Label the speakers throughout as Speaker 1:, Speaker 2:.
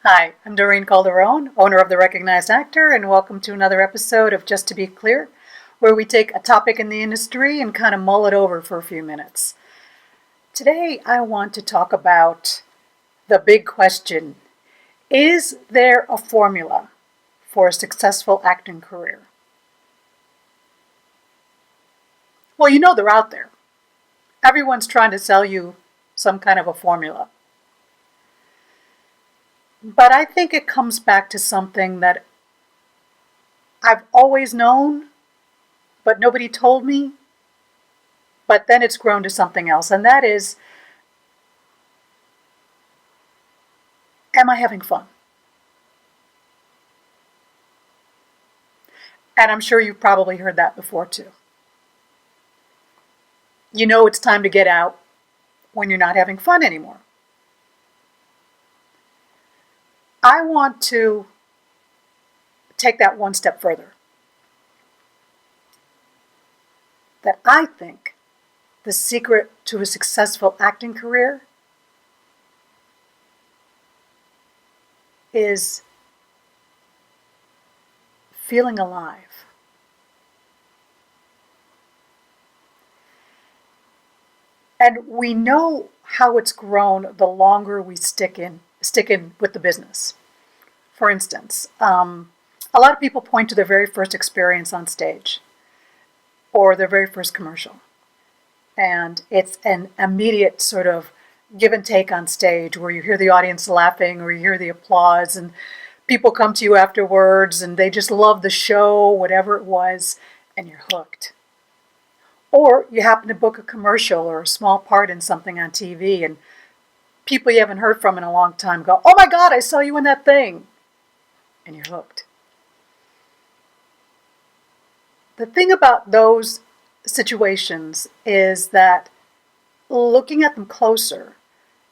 Speaker 1: Hi, I'm Doreen Calderon, owner of The Recognized Actor, and welcome to another episode of Just to Be Clear, where we take a topic in the industry and kind of mull it over for a few minutes. Today, I want to talk about the big question: is there a formula for a successful acting career? Well, you know they're out there. Everyone's trying to sell you some kind of a formula. But I think it comes back to something that I've always known, but nobody told me. But then it's grown to something else, and that is, am I having fun? And I'm sure you've probably heard that before too. You know it's time to get out when you're not having fun anymore. I want to take that one step further. That I think the secret to a successful acting career is feeling alive. And we know how it's grown the longer we stick in with the business. For instance, a lot of people point to their very first experience on stage or their very first commercial. And it's an immediate sort of give and take on stage where you hear the audience laughing or you hear the applause and people come to you afterwards and they just love the show, whatever it was, and you're hooked. Or you happen to book a commercial or a small part in something on TV and people you haven't heard from in a long time go, "Oh my God, I saw you in that thing." And you're hooked. The thing about those situations is that looking at them closer,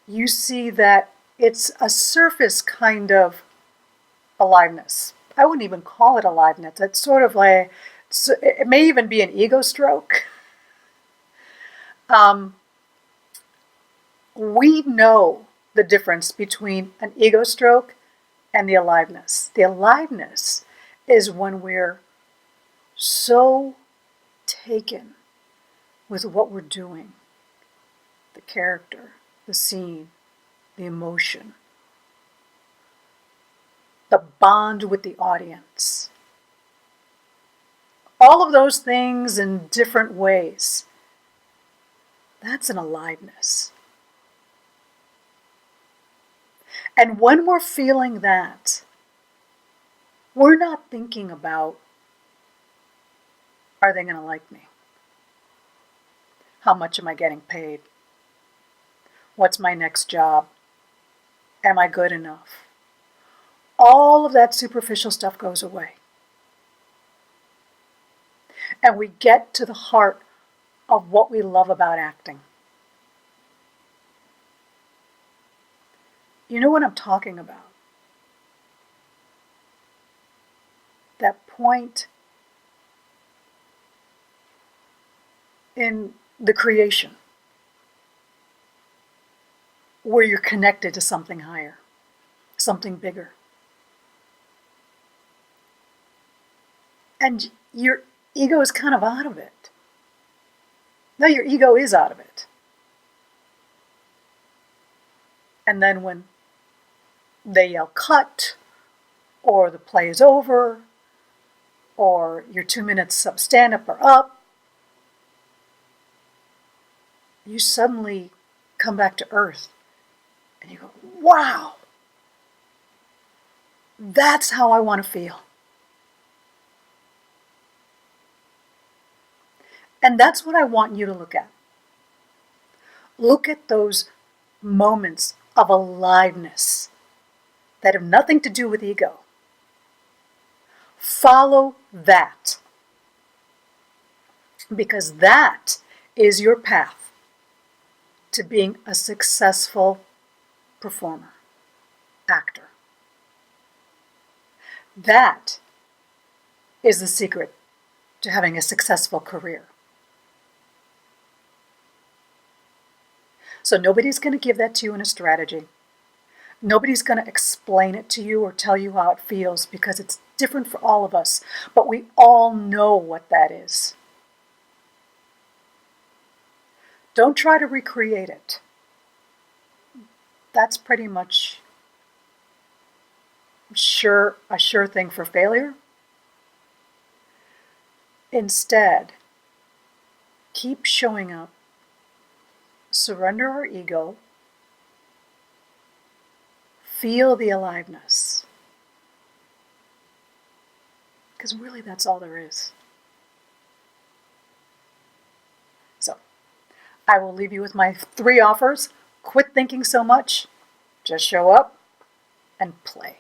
Speaker 1: you see that it's a surface kind of aliveness. I wouldn't even call it aliveness. It's sort of like, it may even be an ego stroke. We know the difference between an ego stroke and the aliveness. The aliveness is when we're so taken with what we're doing, the character, the scene, the emotion, the bond with the audience. All of those things in different ways. That's an aliveness. And when we're feeling that, we're not thinking about, are they going to like me? How much am I getting paid? What's my next job? Am I good enough? All of that superficial stuff goes away. And we get to the heart of what we love about acting. You know what I'm talking about? That point in the creation where you're connected to something higher, something bigger. And your ego is kind of out of it. No, your ego is out of it. And then when they yell cut, or the play is over, or your 2 minutes of stand-up are up, you suddenly come back to earth and you go, wow, that's how I want to feel. And that's what I want you to look at. Look at those moments of aliveness that have nothing to do with ego. Follow that. Because that is your path to being a successful performer, actor. That is the secret to having a successful career. So nobody's going to give that to you in a strategy. Nobody's going to explain it to you or tell you how it feels because it's different for all of us, but we all know what that is. Don't try to recreate it. That's pretty much a sure thing for failure. Instead, keep showing up. Surrender our ego. Feel the aliveness. Because really that's all there is. So, I will leave you with my 3 offers. Quit thinking so much. Just show up and play.